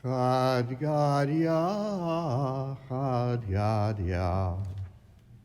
Chad Gadya, Chad Gadya,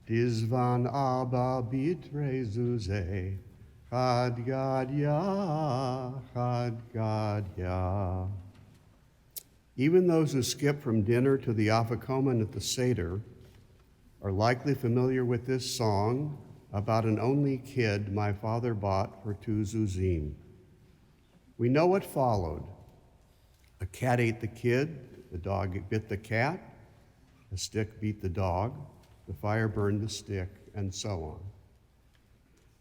Dizvan Abba Bitre Zuze, Chad Gadya, Chad Gadya. Even those who skip from dinner to the Afikoman at the Seder are likely familiar with this song about an only kid my father bought for 2 zuzim. We know what followed. A cat ate the kid, the dog bit the cat, a stick beat the dog, the fire burned the stick, and so on.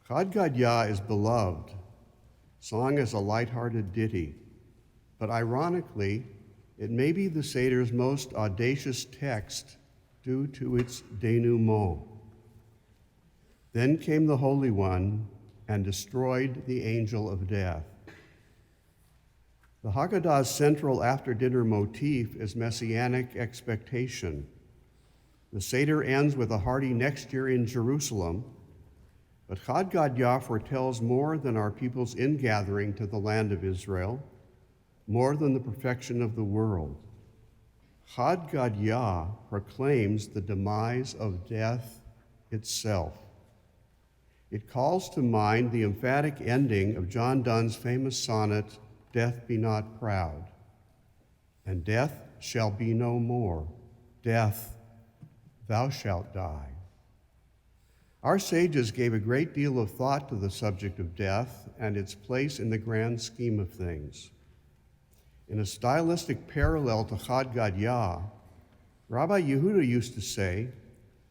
Chad Gadya is beloved, sung as a light-hearted ditty, but ironically, it may be the Seder's most audacious text due to its denouement. Then came the Holy One and destroyed the angel of death. The Haggadah's central after-dinner motif is messianic expectation. The Seder ends with a hearty next year in Jerusalem, but Chad Gadya foretells more than our people's ingathering to the land of Israel, more than the perfection of the world. Chad Gadya proclaims the demise of death itself. It calls to mind the emphatic ending of John Donne's famous sonnet, "Death be not proud," and death shall be no more. Death, thou shalt die. Our sages gave a great deal of thought to the subject of death and its place in the grand scheme of things. In a stylistic parallel to Chad Gadya, Rabbi Yehuda used to say,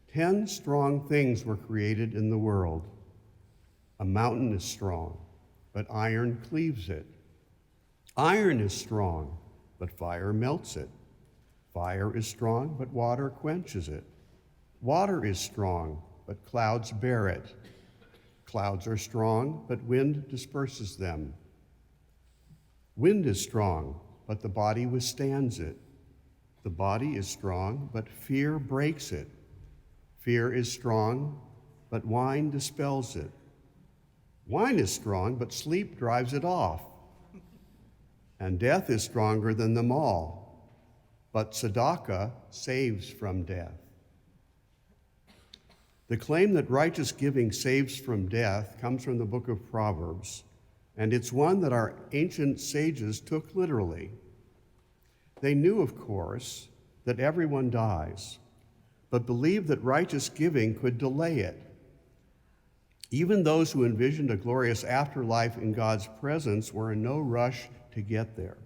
10 strong things were created in the world. A mountain is strong, but iron cleaves it. Iron is strong, but fire melts it. Fire is strong, but water quenches it. Water is strong, but clouds bear it. Clouds are strong, but wind disperses them. Wind is strong, but the body withstands it. The body is strong, but fear breaks it. Fear is strong, but wine dispels it. Wine is strong, but sleep drives it off. And death is stronger than them all, but tzedakah saves from death. The claim that righteous giving saves from death comes from the book of Proverbs, and it's one that our ancient sages took literally. They knew, of course, that everyone dies, but believed that righteous giving could delay it. Even those who envisioned a glorious afterlife in God's presence were in no rush to get there.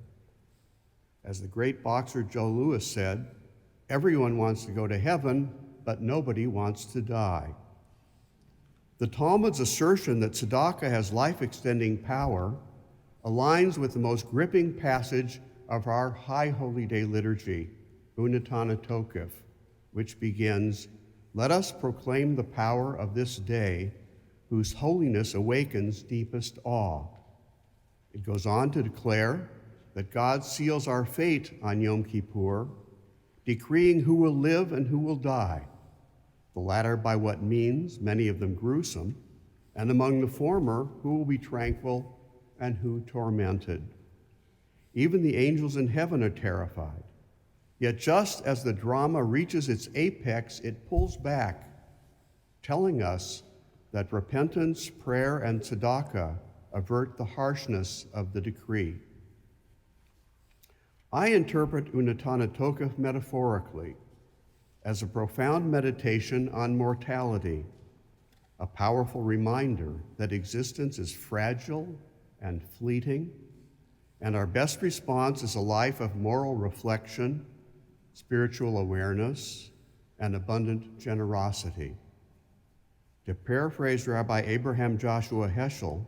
As the great boxer Joe Louis said, everyone wants to go to heaven, but nobody wants to die. The Talmud's assertion that tzedakah has life-extending power aligns with the most gripping passage of our High Holy Day liturgy, Unatana Tokef, which begins, "Let us proclaim the power of this day, whose holiness awakens deepest awe." It goes on to declare that God seals our fate on Yom Kippur, decreeing who will live and who will die, the latter by what means, many of them gruesome, and among the former, who will be tranquil and who tormented. Even the angels in heaven are terrified. Yet just as the drama reaches its apex, it pulls back, telling us that repentance, prayer, and tzedakah avert the harshness of the decree. I interpret Unatana Tokef metaphorically as a profound meditation on mortality, a powerful reminder that existence is fragile and fleeting, and our best response is a life of moral reflection, spiritual awareness, and abundant generosity. To paraphrase Rabbi Abraham Joshua Heschel,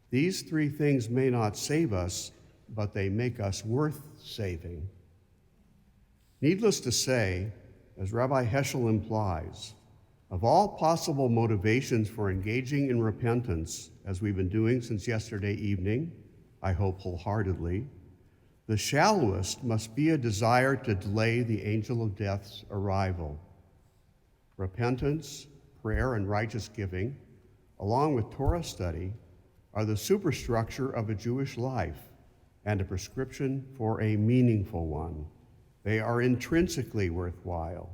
these 3 things may not save us, but they make us worth saving. Needless to say, as Rabbi Heschel implies, of all possible motivations for engaging in repentance, as we've been doing since yesterday evening, I hope wholeheartedly, the shallowest must be a desire to delay the angel of death's arrival. Repentance, prayer, and righteous giving, along with Torah study, are the superstructure of a Jewish life, and a prescription for a meaningful one. They are intrinsically worthwhile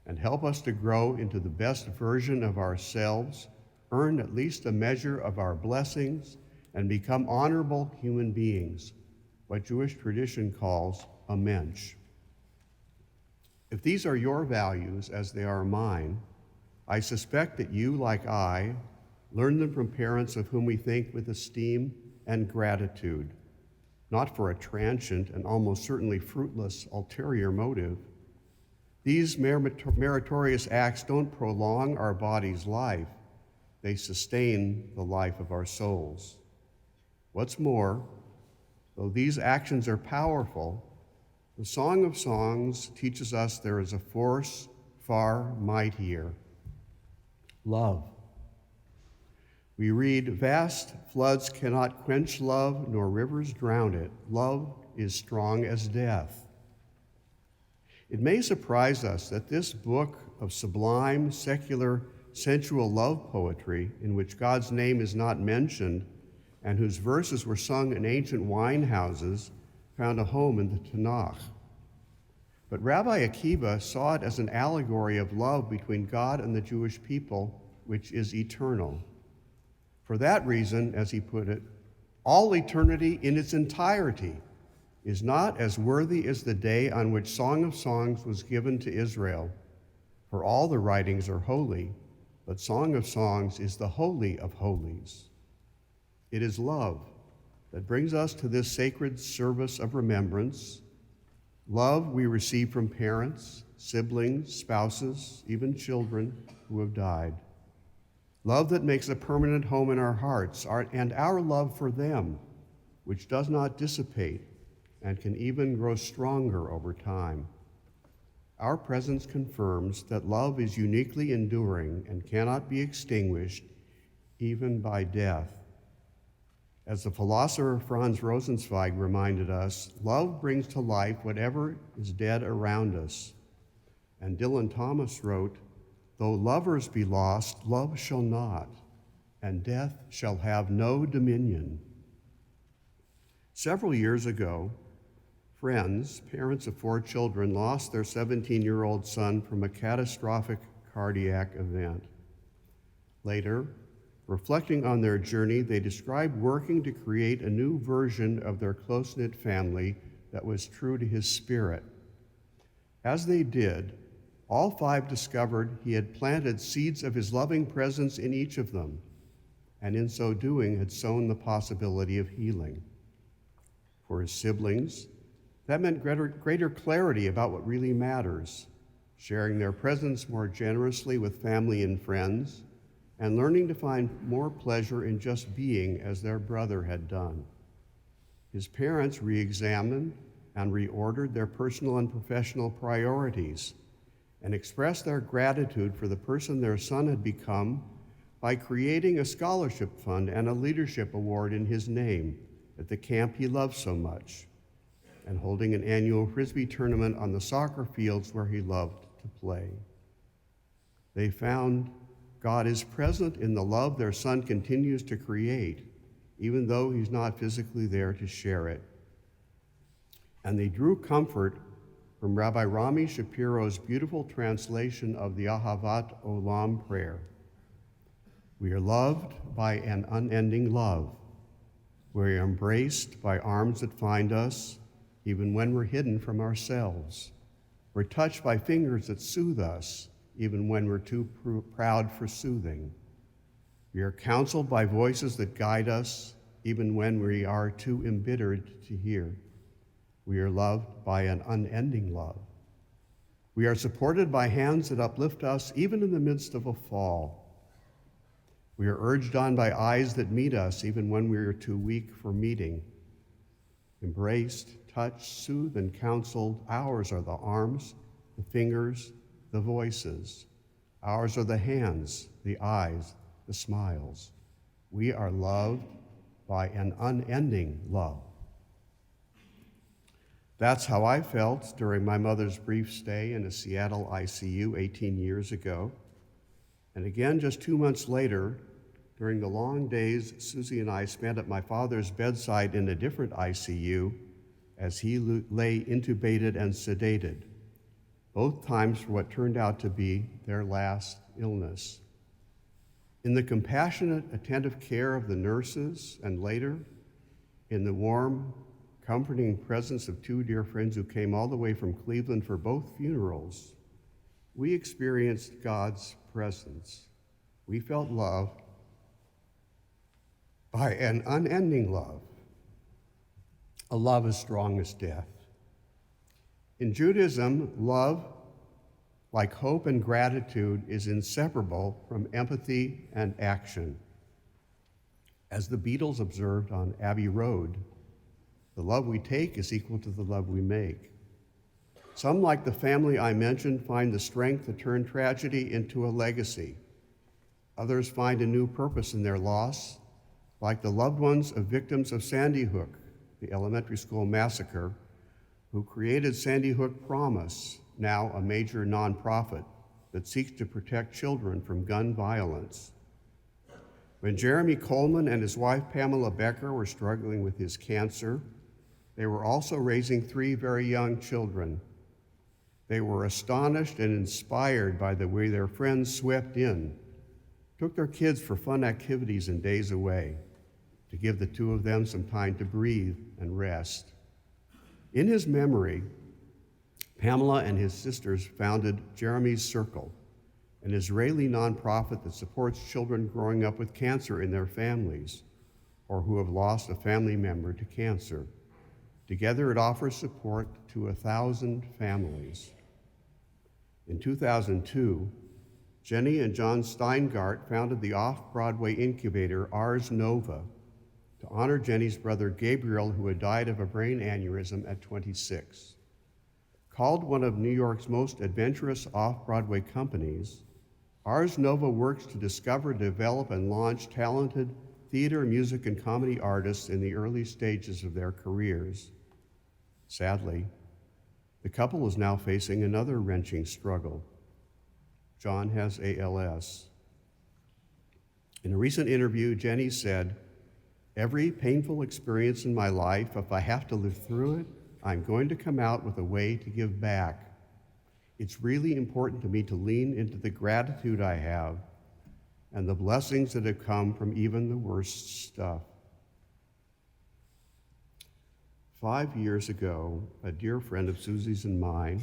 and help us to grow into the best version of ourselves, earn at least a measure of our blessings, and become honorable human beings, what Jewish tradition calls a mensch. If these are your values, as they are mine, I suspect that you, like I, learned them from parents of whom we think with esteem and gratitude, not for a transient and almost certainly fruitless ulterior motive. These meritorious acts don't prolong our body's life, they sustain the life of our souls. What's more, though these actions are powerful, the Song of Songs teaches us there is a force far mightier: love. We read, "Vast floods cannot quench love, nor rivers drown it. Love is strong as death." It may surprise us that this book of sublime, secular, sensual love poetry, in which God's name is not mentioned and whose verses were sung in ancient wine houses, found a home in the Tanakh. But Rabbi Akiva saw it as an allegory of love between God and the Jewish people, which is eternal. For that reason, as he put it, all eternity in its entirety is not as worthy as the day on which Song of Songs was given to Israel. For all the writings are holy, but Song of Songs is the holy of holies. It is love that brings us to this sacred service of remembrance. Love we receive from parents, siblings, spouses, even children who have died. Love that makes a permanent home in our hearts, and our love for them, which does not dissipate and can even grow stronger over time. Our presence confirms that love is uniquely enduring and cannot be extinguished even by death. As the philosopher Franz Rosenzweig reminded us, love brings to life whatever is dead around us. And Dylan Thomas wrote, "Though lovers be lost, love shall not, and death shall have no dominion." Several years ago, friends, parents of 4 children, lost their 17-year-old son from a catastrophic cardiac event. Later, reflecting on their journey, they described working to create a new version of their close-knit family that was true to his spirit. As they did, all 5 discovered he had planted seeds of his loving presence in each of them, and in so doing had sown the possibility of healing. For his siblings, that meant greater clarity about what really matters, sharing their presence more generously with family and friends, and learning to find more pleasure in just being as their brother had done. His parents re-examined and reordered their personal and professional priorities and expressed their gratitude for the person their son had become by creating a scholarship fund and a leadership award in his name at the camp he loved so much, and holding an annual Frisbee tournament on the soccer fields where he loved to play. They found God is present in the love their son continues to create, even though he's not physically there to share it. And they drew comfort from Rabbi Rami Shapiro's beautiful translation of the Ahavat Olam prayer. We are loved by an unending love. We are embraced by arms that find us, even when we're hidden from ourselves. We're touched by fingers that soothe us, even when we're too proud for soothing. We are counseled by voices that guide us, even when we are too embittered to hear. We are loved by an unending love. We are supported by hands that uplift us, even in the midst of a fall. We are urged on by eyes that meet us, even when we are too weak for meeting. Embraced, touched, soothed, and counseled, ours are the arms, the fingers, the voices. Ours are the hands, the eyes, the smiles. We are loved by an unending love. That's how I felt during my mother's brief stay in a Seattle ICU 18 years ago. And again, just 2 months later, during the long days Susie and I spent at my father's bedside in a different ICU as he lay intubated and sedated, both times for what turned out to be their last illness. In the compassionate, attentive care of the nurses, and later, in the warm, comforting presence of two dear friends who came all the way from Cleveland for both funerals, we experienced God's presence. We felt loved by an unending love, a love as strong as death. In Judaism, love, like hope and gratitude, is inseparable from empathy and action. As the Beatles observed on Abbey Road, the love we take is equal to the love we make. Some, like the family I mentioned, find the strength to turn tragedy into a legacy. Others find a new purpose in their loss, like the loved ones of victims of Sandy Hook, the elementary school massacre, who created Sandy Hook Promise, now a major nonprofit that seeks to protect children from gun violence. When Jeremy Coleman and his wife Pamela Becker were struggling with his cancer, they were also raising 3 very young children. They were astonished and inspired by the way their friends swept in, took their kids for fun activities and days away, to give the 2 of them some time to breathe and rest. In his memory, Pamela and his sisters founded Jeremy's Circle, an Israeli nonprofit that supports children growing up with cancer in their families or who have lost a family member to cancer. Together, it offers support to 1,000 families. In 2002, Jenny and John Steingart founded the off-Broadway incubator Ars Nova to honor Jenny's brother Gabriel, who had died of a brain aneurysm at 26. Called one of New York's most adventurous off-Broadway companies, Ars Nova works to discover, develop, and launch talented theater, music, and comedy artists in the early stages of their careers. Sadly, the couple is now facing another wrenching struggle. John has ALS. In a recent interview, Jenny said, "Every painful experience in my life, if I have to live through it, I'm going to come out with a way to give back. It's really important to me to lean into the gratitude I have and the blessings that have come from even the worst stuff." 5 years ago, a dear friend of Susie's and mine,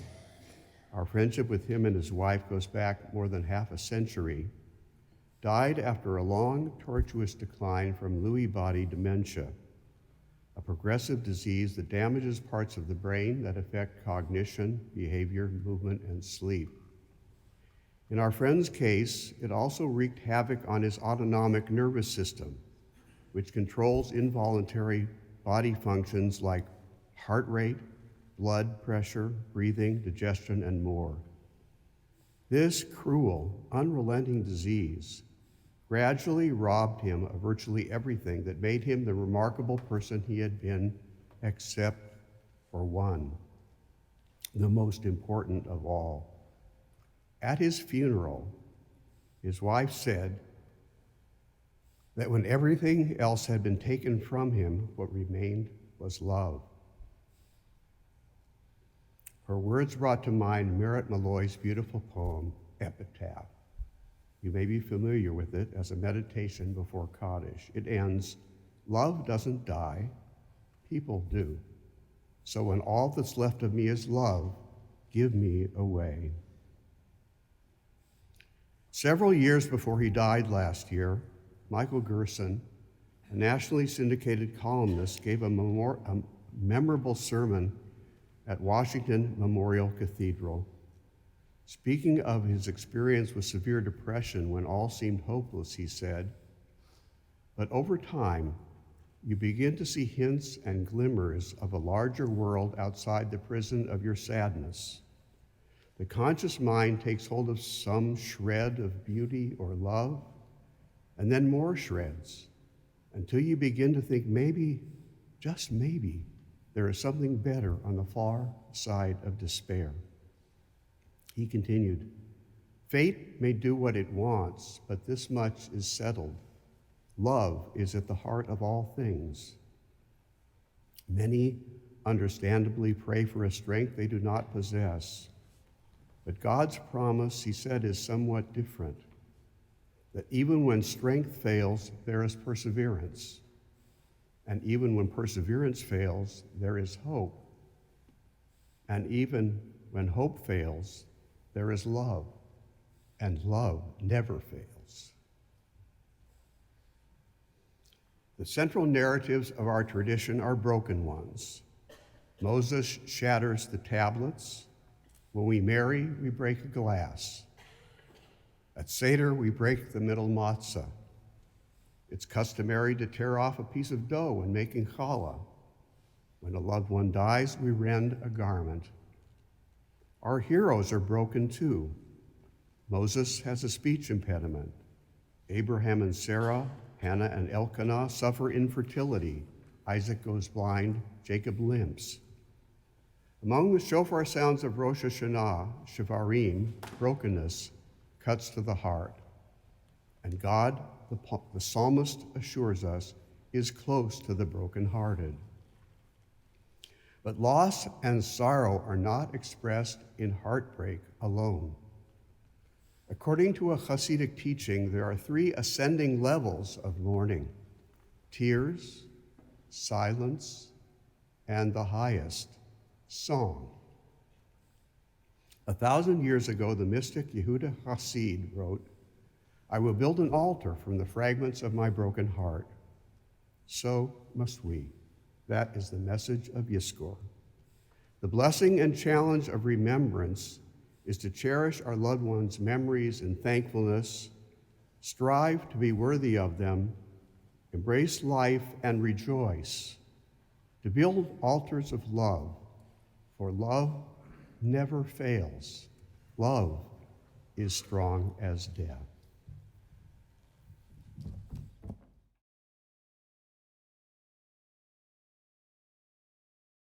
our friendship with him and his wife goes back more than half a century, died after a long, tortuous decline from Lewy body dementia, a progressive disease that damages parts of the brain that affect cognition, behavior, movement, and sleep. In our friend's case, it also wreaked havoc on his autonomic nervous system, which controls involuntary body functions like heart rate, blood pressure, breathing, digestion, and more. This cruel, unrelenting disease gradually robbed him of virtually everything that made him the remarkable person he had been, except for one, the most important of all. At his funeral, his wife said that when everything else had been taken from him, what remained was love. Her words brought to mind Merritt Malloy's beautiful poem, Epitaph. You may be familiar with it as a meditation before Kaddish. It ends, "Love doesn't die, people do. So when all that's left of me is love, give me away." Several years before he died last year, Michael Gerson, a nationally syndicated columnist, gave a memorable sermon at Washington Memorial Cathedral. Speaking of his experience with severe depression when all seemed hopeless, he said, "But over time, you begin to see hints and glimmers of a larger world outside the prison of your sadness. The conscious mind takes hold of some shred of beauty or love, and then more shreds, until you begin to think maybe, just maybe, there is something better on the far side of despair." He continued, "Fate may do what it wants, but this much is settled. Love is at the heart of all things. Many understandably pray for a strength they do not possess. But God's promise, he said, is somewhat different. That even when strength fails, there is perseverance. And even when perseverance fails, there is hope. And even when hope fails, there is love. And love never fails. The central narratives of our tradition are broken ones. Moses shatters the tablets. When we marry, we break a glass. At Seder, we break the middle matzah. It's customary to tear off a piece of dough when making challah. When a loved one dies, we rend a garment. Our heroes are broken too. Moses has a speech impediment. Abraham and Sarah, Hannah and Elkanah suffer infertility. Isaac goes blind, Jacob limps. Among the shofar sounds of Rosh Hashanah, Shivarim, brokenness, cuts to the heart. And God, the psalmist assures us, is close to the brokenhearted. But loss and sorrow are not expressed in heartbreak alone. According to a Hasidic teaching, there are 3 ascending levels of mourning: tears, silence, and the highest, song. 1,000 years ago, the mystic Yehuda Hasid wrote, "I will build an altar from the fragments of my broken heart." So must we. That is the message of Yizkor. The blessing and challenge of remembrance is to cherish our loved ones' memories in thankfulness, strive to be worthy of them, embrace life and rejoice, to build altars of love, for love never fails. Love is strong as death.